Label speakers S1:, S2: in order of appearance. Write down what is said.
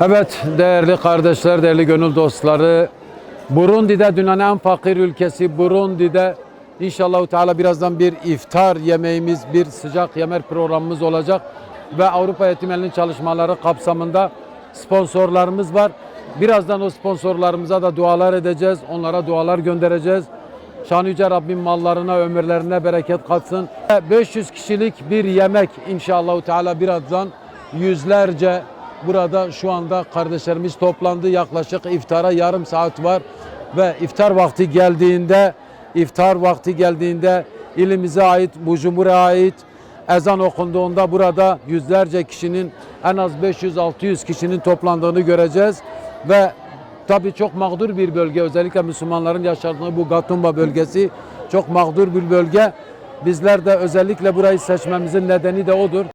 S1: Evet değerli kardeşler, değerli gönül dostları, Burundi'de dünyanın en fakir ülkesi Burundi'de inşallah Teala birazdan bir iftar yemeğimiz, bir sıcak yemek programımız olacak ve Avrupa Yetim Eli'nin çalışmaları kapsamında sponsorlarımız var. Birazdan o sponsorlarımıza da dualar edeceğiz, onlara dualar göndereceğiz. Şan-ı Yüce Rabbim mallarına, ömürlerine bereket katsın. 500 kişilik bir yemek inşallah Teala birazdan yüzlerce burada şu anda kardeşlerimiz toplandı. Yaklaşık iftara yarım saat var ve iftar vakti geldiğinde ilimize ait, Bujumbura ait ezan okunduğunda burada yüzlerce kişinin, en az 500-600 kişinin toplandığını göreceğiz ve tabii çok mağdur bir bölge, özellikle Müslümanların yaşadığı bu Gatumba bölgesi çok mağdur bir bölge. Bizler de özellikle burayı seçmemizin nedeni de odur.